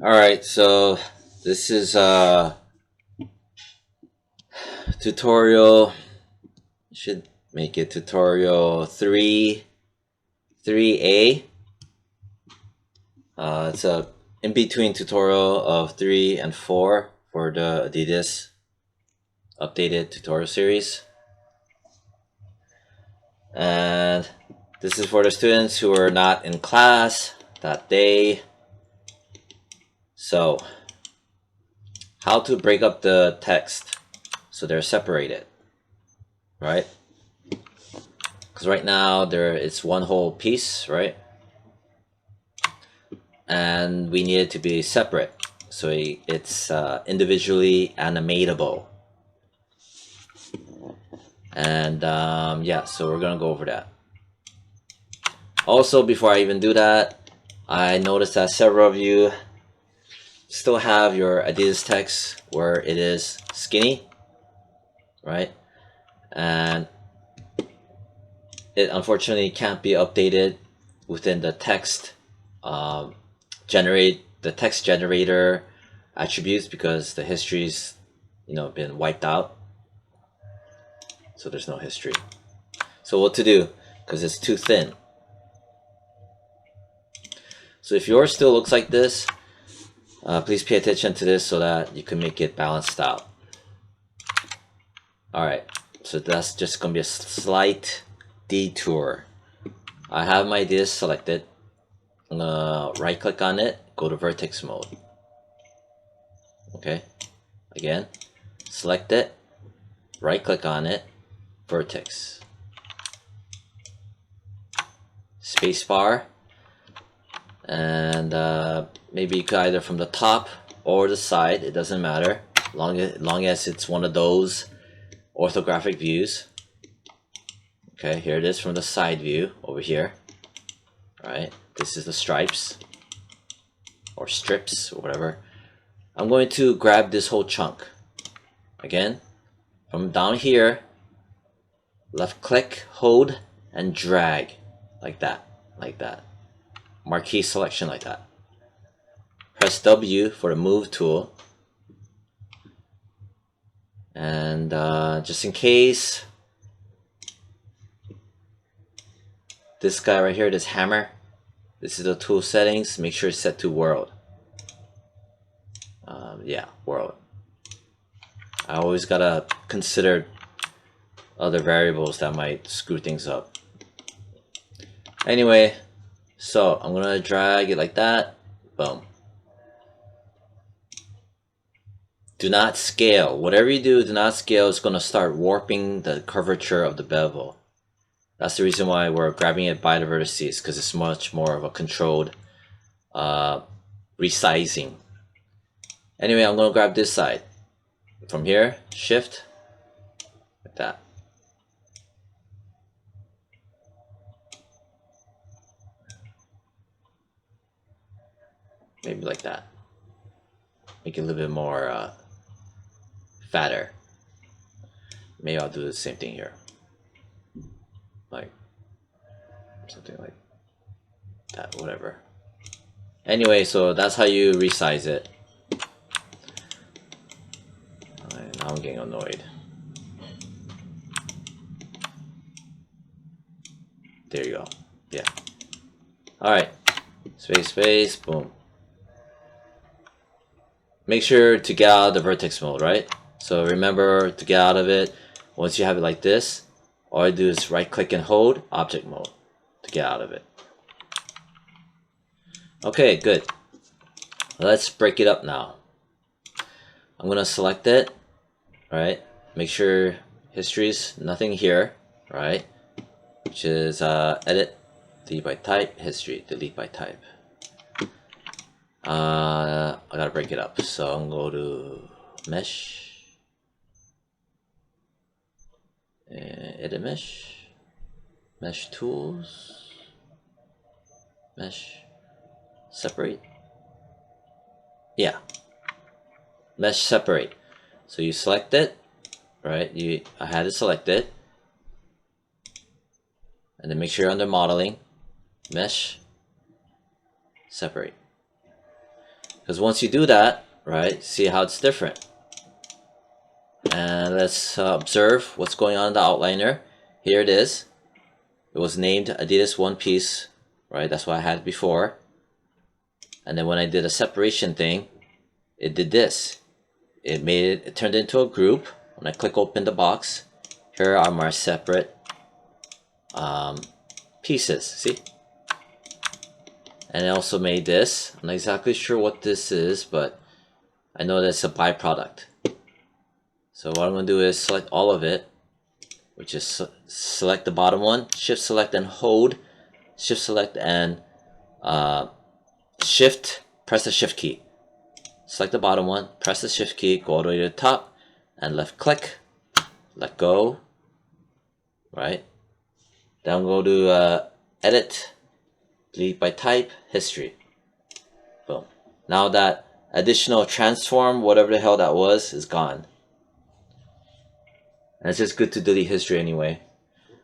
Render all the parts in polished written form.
Alright, so this is a tutorial. Should make it tutorial 3A. It's a in between tutorial of 3 and 4 for the Adidas updated tutorial series. And this is for the students who are not in class that day. So, how to break up the text so they're separated, right? Because right now it's one whole piece, right? And we need it to be separate, so it's individually animatable. And yeah, so we're gonna go over that. Also, before I even do that, I noticed that several of you still have your Adidas text where it is skinny, right? And it unfortunately can't be updated within the text the text generator attributes because the history's been wiped out, so there's no history. So what to do, because it's too thin. So if yours still looks like this, please pay attention to this so that you can make it balanced out. Alright, so that's just gonna be a slight detour. I have my disc selected. I'm gonna right click on it, go to vertex mode. Okay, again, select it, right click on it, vertex, spacebar, and maybe you could either from the top or the side, it doesn't matter, long as it's one of those orthographic views. Okay, here it is from the side view over here. Right, this is the stripes or strips or whatever. I'm going to grab this whole chunk. Again, from down here, left click, hold, and drag like that, marquee selection like that. Press W for the move tool, and just in case, this guy right here, this hammer, this is the tool settings. Make sure it's set to world. Yeah, world. I always gotta consider other variables that might screw things up. Anyway, so I'm gonna drag it like that. Boom. Do not scale. Whatever you do not scale. It's gonna start warping the curvature of the bevel. That's the reason why we're grabbing it by the vertices, because it's much more of a controlled resizing. Anyway, I'm gonna grab this side. From here, shift, like that. Maybe like that. Make it a little bit more fatter. Maybe I'll do the same thing here. Like something like that, whatever. Anyway, so that's how you resize it. Now I'm getting annoyed. There you go. Yeah. Alright. Space, boom. Make sure to get out of the vertex mode, right? So remember to get out of it. Once you have it like this, all I do is right click and hold object mode to get out of it. Okay, good. Let's break it up now. I'm gonna select it, right? Make sure history's nothing here, right? Which is edit, delete by type, history, delete by type. I gotta break it up, so I'm gonna go to mesh, edit mesh tools, mesh, separate. Yeah, mesh separate. So you select it, right? I had it selected, and then make sure you're under modeling, mesh, separate. Because once you do that, right, see how it's different. And let's observe what's going on in the outliner. Here it is. It was named Adidas One Piece, right? That's what I had before. And then when I did a separation thing, it did this. It turned into a group. When I click open the box, here are my separate pieces. See? And it also made this. I'm not exactly sure what this is, but I know that's a byproduct. So what I'm going to do is select all of it, which is select the bottom one, shift select and hold, shift select and press the shift key. Select the bottom one, press the shift key, go all the way to the top, and left click, let go, right? Then go to edit, delete by type, history. Boom. Now that additional transform, whatever the hell that was, is gone. And it's just good to delete history anyway.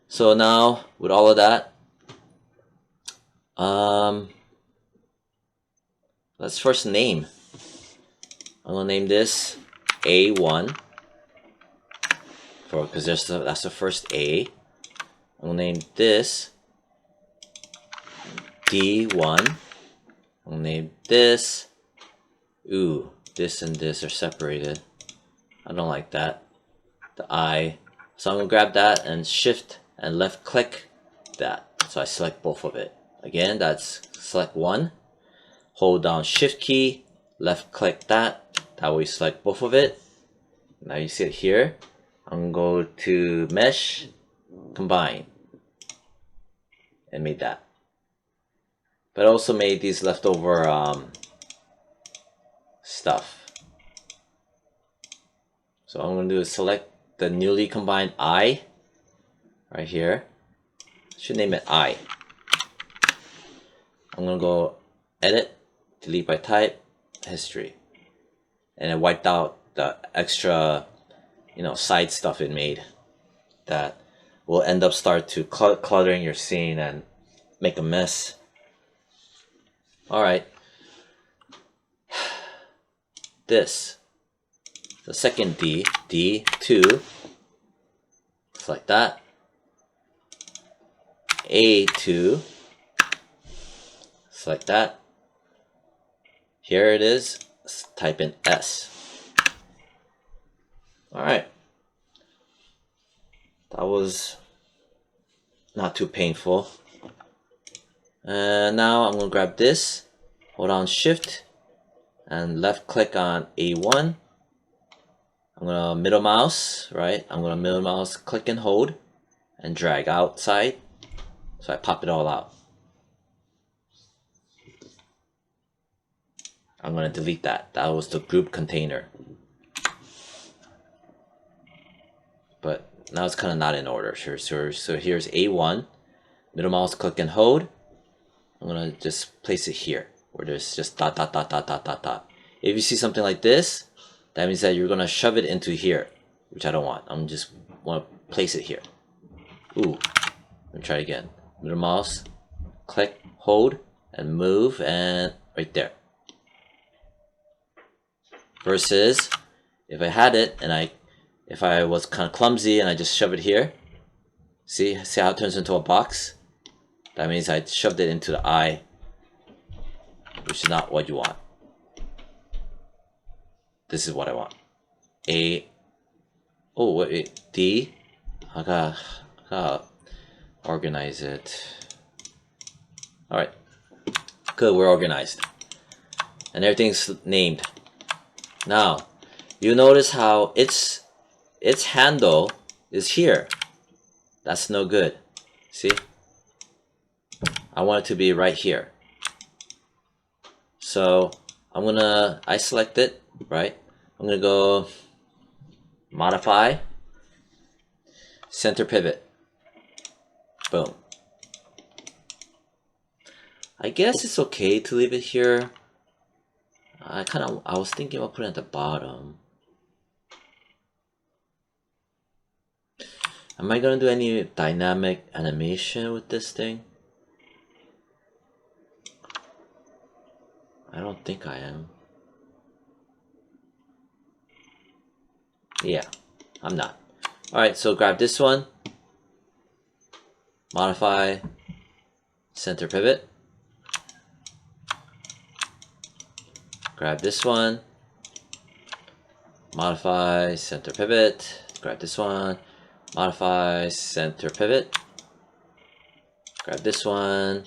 So now, with all of that, let's first name. I'm gonna name this A1 because that's the first A. I'm gonna name this D1. I'm gonna name this. Ooh, this and this are separated. I don't like that. The I. So I'm gonna grab that and shift and left click that. So I select both of it. Again, that's select one. Hold down shift key, left click that. That way select both of it. Now you see it here. I'm gonna go to mesh, combine, and made that. But I also made these leftover stuff. So what I'm gonna do is select the newly combined I right here. Should name it I. I'm gonna go edit, delete by type, history. And it wiped out the extra, side stuff it made that will end up start to cluttering your scene and make a mess. Alright. This. The second D, D2. Just like that. A2. Just like that. Here it is. Let's type in S. Alright. That was not too painful. And now I'm going to grab this, hold on shift, and left click on A1. I'm going to middle mouse, right? I'm going to middle mouse, click and hold, and drag outside. So I pop it all out. I'm going to delete that. That was the group container. But now it's kind of not in order. Sure. So here's A1. Middle mouse, click and hold. I'm going to just place it here where there's just dot, dot, dot, dot, dot, dot, dot. If you see something like this, that means that you're going to shove it into here, which I don't want. I'm just want to place it here. Ooh. Let me try it again. Middle mouse, click, hold, and move, and right there. Versus if I had it and if I was kind of clumsy and I just shove it here, see how it turns into a box? That means I shoved it into the eye, which is not what you want. This is what I want. D. I gotta organize it. Alright. Good, we're organized. And everything's named. Now, you notice how its handle is here. That's no good. See? I want it to be right here. So I select it, right? I'm gonna go modify, center pivot. Boom. I guess it's okay to leave it here. I was thinking about putting it at the bottom. Am I gonna do any dynamic animation with this thing? I don't think I am. Yeah, I'm not. Alright, so grab this one, modify, center pivot. Grab this one, modify, center pivot. Grab this one, modify, center pivot. Grab this one.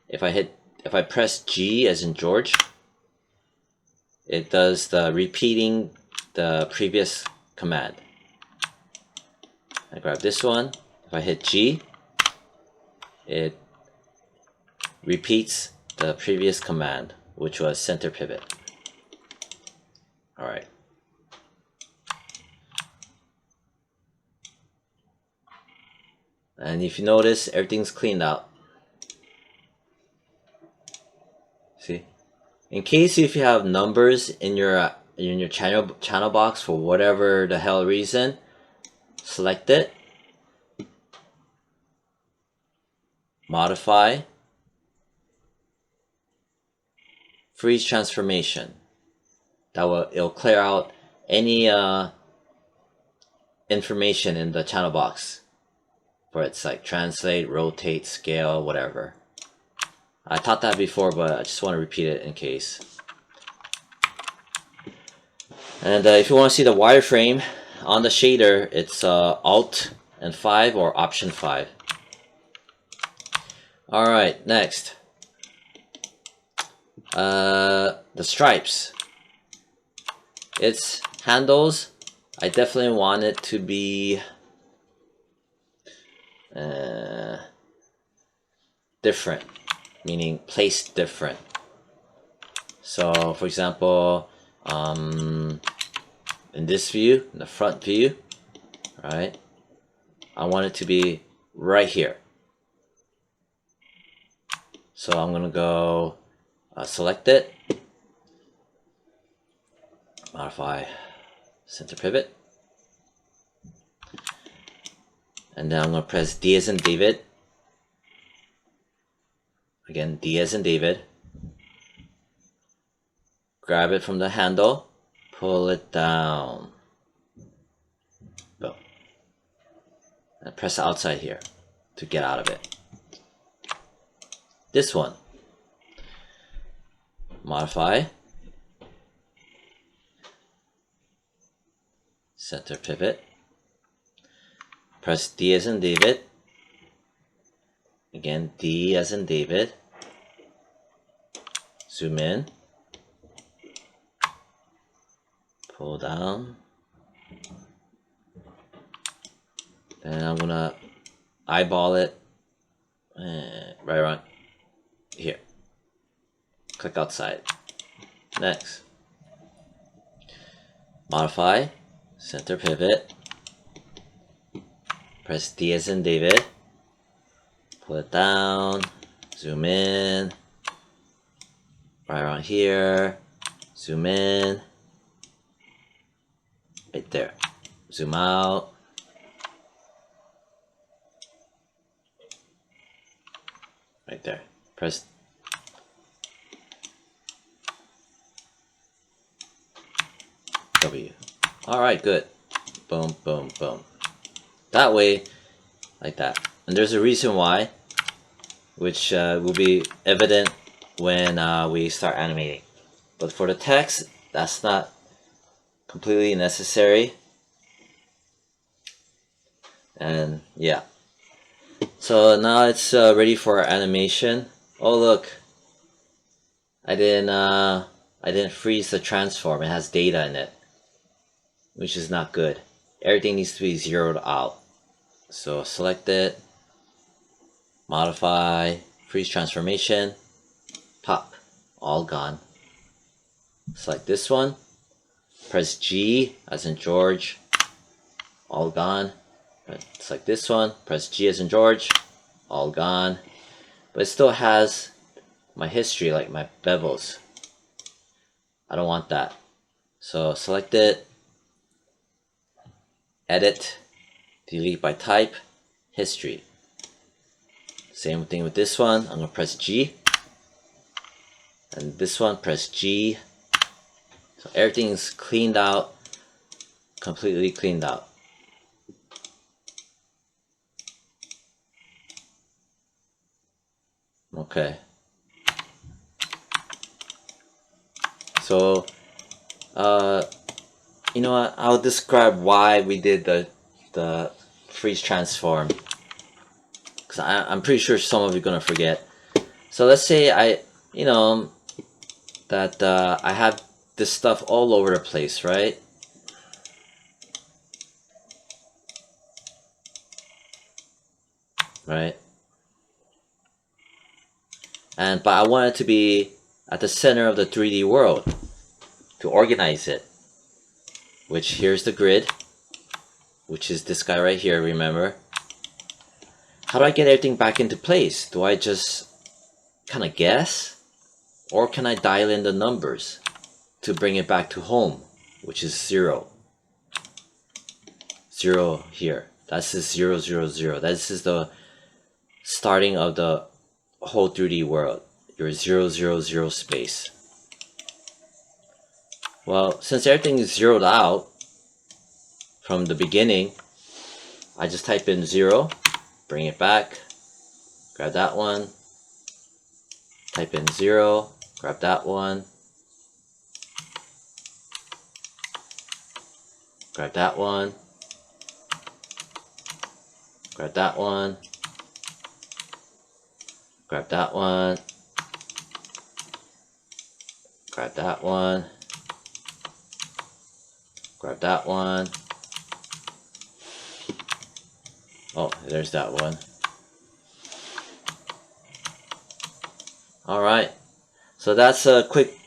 If I press G as in George, it does the repeating the previous command. I grab this one. If I hit G, it repeats the previous command, which was center pivot. Alright. And if you notice, everything's cleaned out. See? In case if you have numbers in your channel box for whatever the hell reason, select it, modify, freeze transformation. It'll clear out any information in the channel box for its like translate, rotate, scale, whatever. I taught that before, but I just want to repeat it in case. And if you want to see the wireframe on the shader, it's Alt and 5 or Option 5. Alright, next. The stripes. Its handles, I definitely want it to be different, meaning placed different. So, for example, in this view, in the front view, right, I want it to be right here. So I'm gonna go select it, modify, center pivot, and then I'm gonna press D as in David. Again, D as in David. Grab it from the handle, pull it down. Boom. And press outside here to get out of it. This one. Modify. Center pivot. Press D as in David. Again, D as in David. Zoom in. Pull down. Then I'm gonna eyeball it right around here. Click outside. Next. Modify. Center pivot. Press D as in David. Pull it down. Zoom in. Right around here. Zoom in. Right there. Zoom out. Right there. Press W. Alright, good. Boom, boom, boom. That way, like that. And there's a reason why, which will be evident when we start animating. But for the text, that's not completely necessary. And yeah. So now it's ready for our animation. Oh look, I didn't freeze the transform. It has data in it, which is not good. Everything needs to be zeroed out. So select it, modify, freeze transformation, pop, all gone. Select this one, press G as in George, all gone. Select this one, press G as in George, all gone. But it still has my history, like my bevels. I don't want that. So select it, edit, delete by type, history. Same thing with this one. I'm gonna press G, and this one press G. So everything is cleaned out completely cleaned out. Okay. So, you know what? I'll describe why we did the freeze transform, because I'm pretty sure some of you are gonna forget. So let's say you know, that I have this stuff all over the place, right? Right. But I want it to be at the center of the 3D world to organize it. Which here's the grid, which is this guy right here, remember? How do I get everything back into place? Do I just kind of guess? Or can I dial in the numbers to bring it back to home, which is 0. 0 here. That's the 0, 0, 0. This is the starting of the whole 3D world. Your 0, 0, 0 space. Well, since everything is zeroed out from the beginning, I just type in 0, bring it back, grab that one, type in 0, grab that one, grab that one, grab that one, grab that one, grab that one, grab that one. Oh, there's that one. Alright, so that's a quick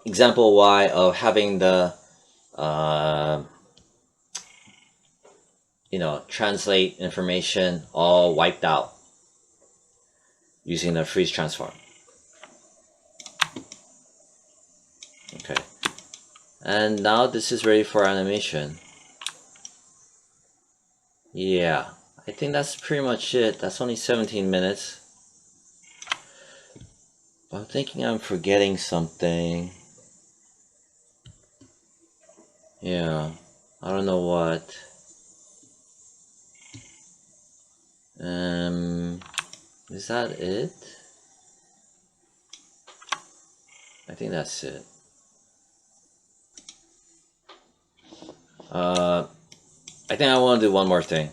example why of having the you know, translate information all wiped out using the freeze transform. Okay, and now this is ready for animation. Yeah, I think that's pretty much it. That's only 17 minutes. I'm thinking I'm forgetting something. Yeah, I don't know what. Is that it? I think that's it. I think I want to do one more thing.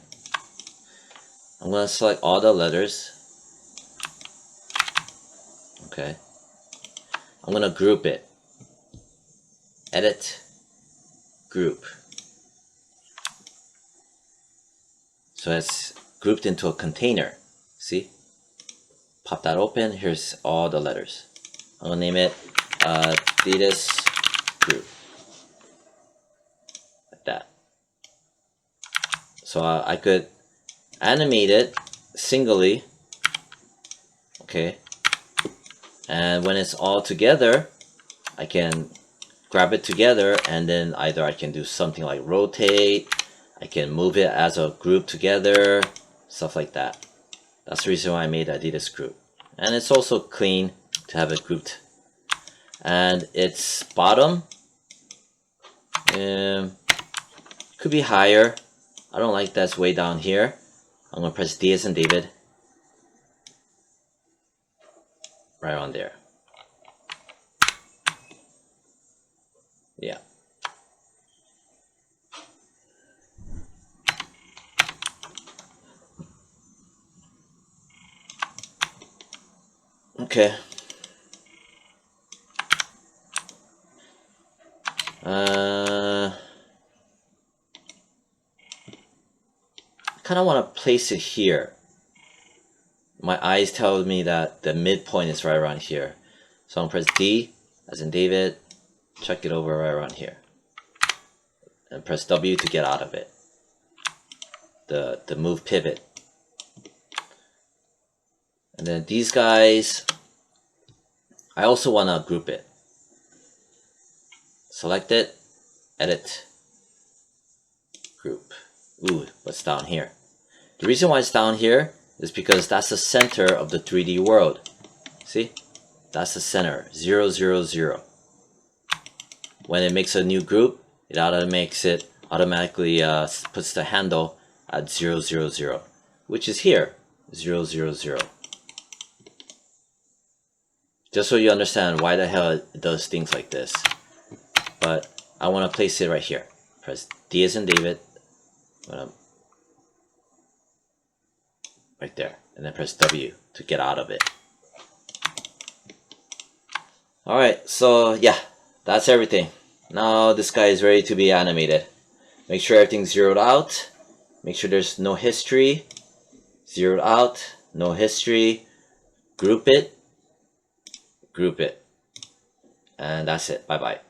I'm going to select all the letters. Okay. I'm going to group it. Edit, group. So it's grouped into a container. See? Pop that open. Here's all the letters. I'm going to name it Adidas group. Like that. So I could animate it singly. Okay. And when it's all together, I can grab it together, and then either I can do something like rotate, I can move it as a group together, stuff like that. That's the reason why I made Adidas group. And it's also clean to have it grouped. And its bottom could be higher. I don't like that's way down here. I'm gonna press D as in David. Right on there. Yeah. Okay. Kind of want to place it here. My eyes tell me that the midpoint is right around here. So I'm gonna press D as in David, check it over right around here. And press W to get out of it. The move pivot. And then these guys, I also want to group it. Select it, edit, group. Ooh, what's down here? The reason why it's down here is because that's the center of the 3D world. See? That's the center, 0, 0, 0. when it makes a new group, it automatically puts the handle at 000, which is here, 000. Just so you understand why the hell it does things like this. But I want to place it right here. Press D as in David, right there, and then press W to get out of it. Alright, so yeah, that's everything. Now this guy is ready to be animated. Make sure everything's zeroed out. Make sure there's no history. Zeroed out, no history. Group it. And that's it. Bye bye.